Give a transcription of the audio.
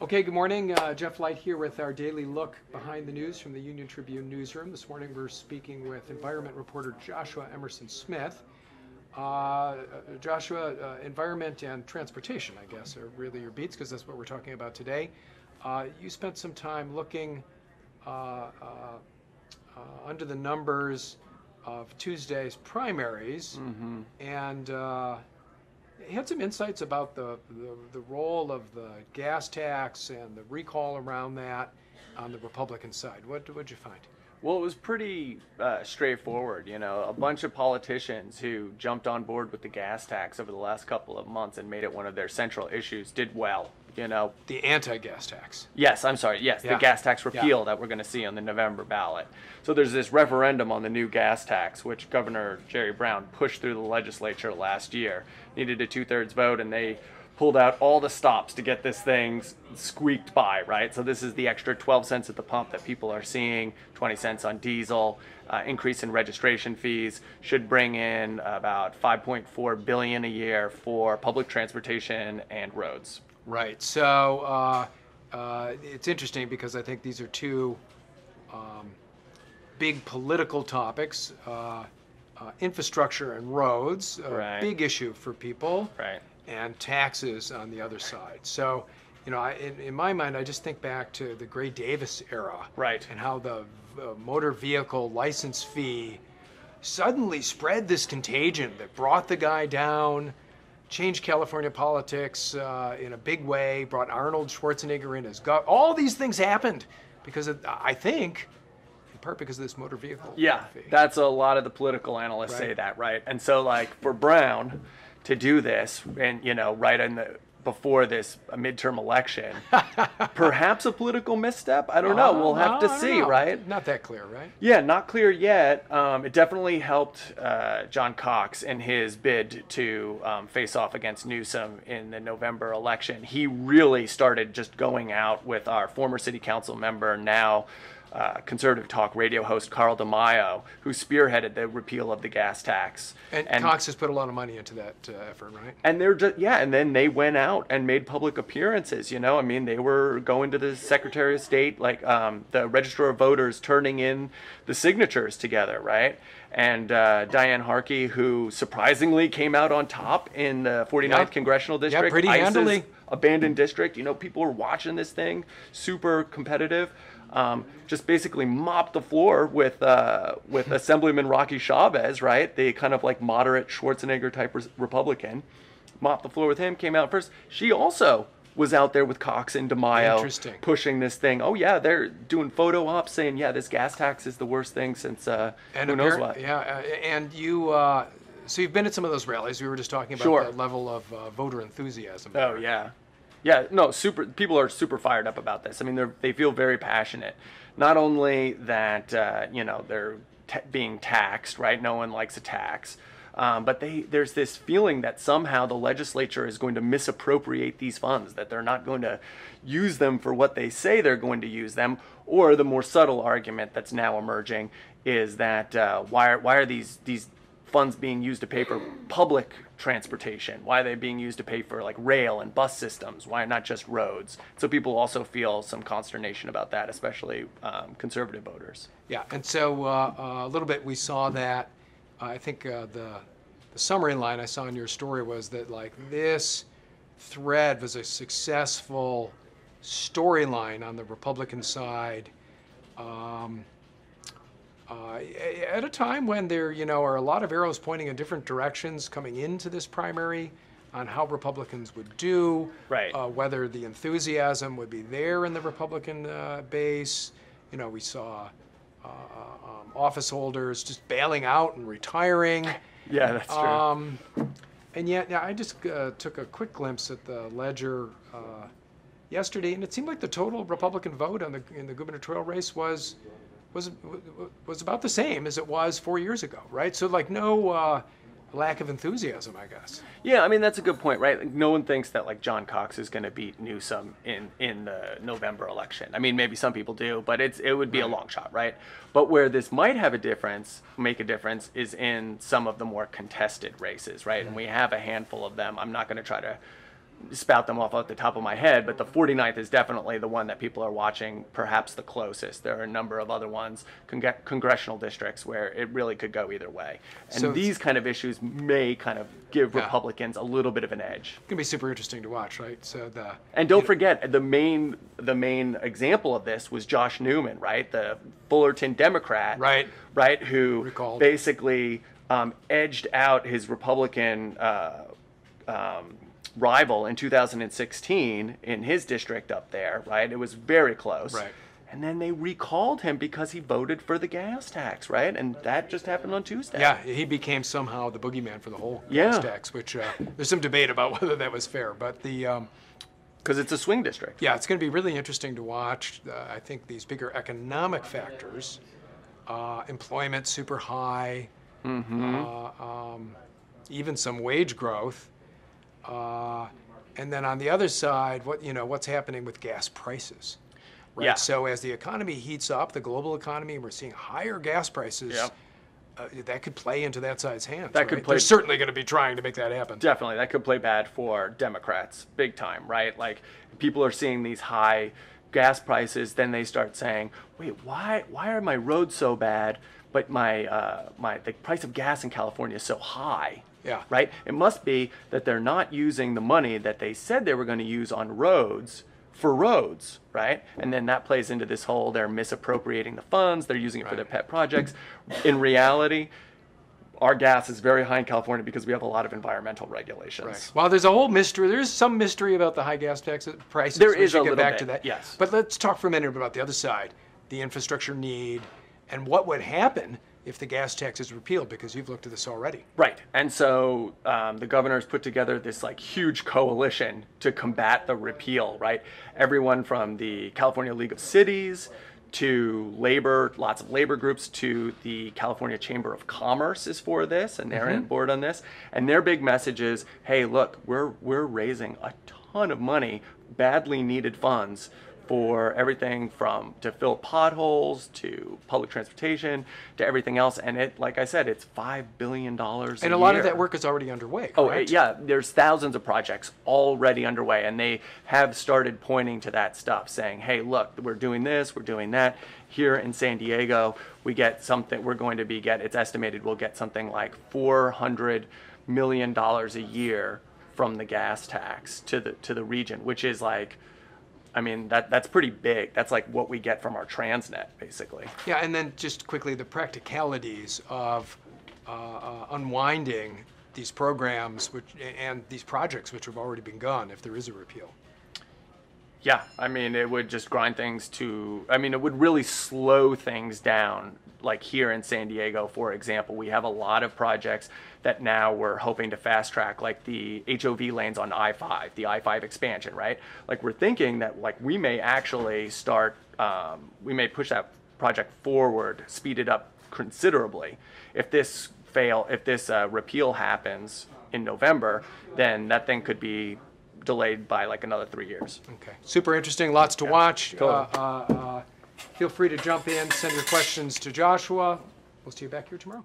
Okay, good morning. Jeff Light here with our daily look behind the news from the Union-Tribune newsroom. This morning we're speaking with environment reporter Joshua Emerson Smith. Joshua, environment and transportation, I guess, are really your beats because that's what we're talking about today. You spent some time looking under the numbers of Tuesday's primaries, and had some insights about the role of the gas tax and the recall around that on the Republican side. What did you find? Well, it was pretty straightforward. You know, a bunch of politicians who jumped on board with the gas tax over the last couple of months and made it one of their central issues did well. You know, the anti-gas tax. Yes, I'm sorry. Yes, the gas tax repeal that we're going to see on the November ballot. So there's this referendum on the new gas tax, which Governor Jerry Brown pushed through the legislature last year. Needed a 2/3 vote, and they pulled out all the stops to get this thing squeaked by, right? So this is the extra 12 cents at the pump that people are seeing, 20 cents on diesel, increase in registration fees, should bring in about $5.4 billion a year for public transportation and roads. Right. So it's interesting because I think these are two big political topics. Infrastructure and roads, a big issue for people, and taxes on the other side. So, you know, in my mind, I just think back to the Gray Davis era, and how the motor vehicle license fee suddenly spread this contagion that brought the guy down, changed California politics in a big way, brought Arnold Schwarzenegger in as governor. All these things happened because I think, in part because of this motor vehicle fee. That's a lot of the political analysts say that, right? And so, like, for Brown to do this, and, you know, before this midterm election, perhaps a political misstep. I don't know. We'll have to see, right? Not that clear, right? Yeah, not clear yet. It definitely helped John Cox in his bid to face off against Newsom in the November election. He really started just going out with our former city council member, now conservative talk radio host Carl DeMaio, who spearheaded the repeal of the gas tax. And Cox has put a lot of money into that effort, right? And they're just, and then they went out and made public appearances. You know, I mean, they were going to the Secretary of State, like the Register of Voters, turning in the signatures together, right? And Diane Harkey, who surprisingly came out on top in the 49th Congressional District. Pretty handily. Abandoned district. You know, people were watching this thing, super competitive. Just basically mopped the floor with Assemblyman Rocky Chavez, right? The kind of like moderate Schwarzenegger type Republican. Mopped the floor with him, came out first. She also was out there with Cox and DeMaio pushing this thing. Oh yeah, they're doing photo ops saying, yeah, this gas tax is the worst thing since who knows what. And you, so you've been at some of those rallies. We were just talking about the level of voter enthusiasm. Oh yeah. Yeah, no, people are super fired up about this. I mean, they feel very passionate. Not only that, you know, they're being taxed, right? No one likes a tax. But there's this feeling that somehow the legislature is going to misappropriate these funds, that they're not going to use them for what they say they're going to use them. Or the more subtle argument that's now emerging is that why are these funds being used to pay for public transportation? Why are they being used to pay for like rail and bus systems? Why not just roads? So people also feel some consternation about that, especially conservative voters. Yeah, and so a little bit we saw that. I think the summary line I saw in your story was that like this thread was a successful storyline on the Republican side. At a time when there, you know, are a lot of arrows pointing in different directions coming into this primary on how Republicans would do, whether the enthusiasm would be there in the Republican base. You know, we saw office holders just bailing out and retiring. Yeah, that's true. And yet, I just took a quick glimpse at the ledger yesterday, and it seemed like the total Republican vote in the gubernatorial race was about the same as it was 4 years ago, right? So like no lack of enthusiasm, I guess. Yeah, I mean, that's a good point, right? Like, no one thinks that like John Cox is going to beat Newsom in the November election. I mean, maybe some people do, but it would be a long shot, right? But where this might have make a difference is in some of the more contested races, right? And we have a handful of them. I'm not going to try to spout them off at the top of my head, but the 49th is definitely the one that people are watching perhaps the closest. There are a number of other ones, congressional districts, where it really could go either way. And so these kind of issues may kind of give Republicans a little bit of an edge. It's going to be super interesting to watch, right? So and don't forget, the main example of this was Josh Newman, right? The Fullerton Democrat, right? Who basically edged out his Republican rival in 2016 in his district up there, right? It was very close. Right. And then they recalled him because he voted for the gas tax, right? And that just happened on Tuesday. Yeah, he became somehow the boogeyman for the whole gas tax, which there's some debate about whether that was fair. But because it's a swing district. Yeah, it's going to be really interesting to watch. I think these bigger economic factors, employment super high, even some wage growth. And then on the other side, what's happening with gas prices, right? Yeah. So as the economy heats up, the global economy, we're seeing higher gas prices. Yep. That could play into that side's hands. That could play. They're certainly going to be trying to make that happen. Definitely, that could play bad for Democrats, big time, right? Like people are seeing these high gas prices, then they start saying, "Wait, why are my roads so bad, but the price of gas in California is so high?" Yeah. Right? It must be that they're not using the money that they said they were going to use on roads for roads, right? And then that plays into this whole, they're misappropriating the funds, they're using it for their pet projects. In reality, our gas is very high in California because we have a lot of environmental regulations. Right. Well, there's a whole mystery. There's some mystery about the high gas tax prices. There is a little get back bit, to that. yes. But let's talk for a minute about the other side, the infrastructure need, and what would happen if the gas tax is repealed, because you've looked at this already. Right. And so the governor's put together this like huge coalition to combat the repeal, right? Everyone from the California League of Cities to labor, lots of labor groups, to the California Chamber of Commerce is for this, and they're on board on this. And their big message is, hey, look, we're raising a ton of money, badly needed funds, for everything from to fill potholes to public transportation to everything else. And it, like I said, it's $5 billion a year. And a lot of that work is already underway, correct? Oh, yeah. There's thousands of projects already underway, and they have started pointing to that stuff, saying, hey, look, we're doing this, we're doing that. Here in San Diego, we get something, it's estimated we'll get something like $400 million a year from the gas tax to the region, which is like, I mean, that's pretty big. That's like what we get from our Transnet, basically. Yeah, and then just quickly, the practicalities of unwinding these programs and these projects which have already begun if there is a repeal. Yeah, I mean, it would just grind things it would really slow things down. Like here in San Diego, for example, we have a lot of projects that now we're hoping to fast track, like the HOV lanes on I-5, the I-5 expansion, right? Like we're thinking that like we may actually we may push that project forward, speed it up considerably. If this repeal happens in November, then that thing could be delayed by like another 3 years. Okay, super interesting, lots to watch. Totally. Feel free to jump in, send your questions to Joshua. We'll see you back here tomorrow.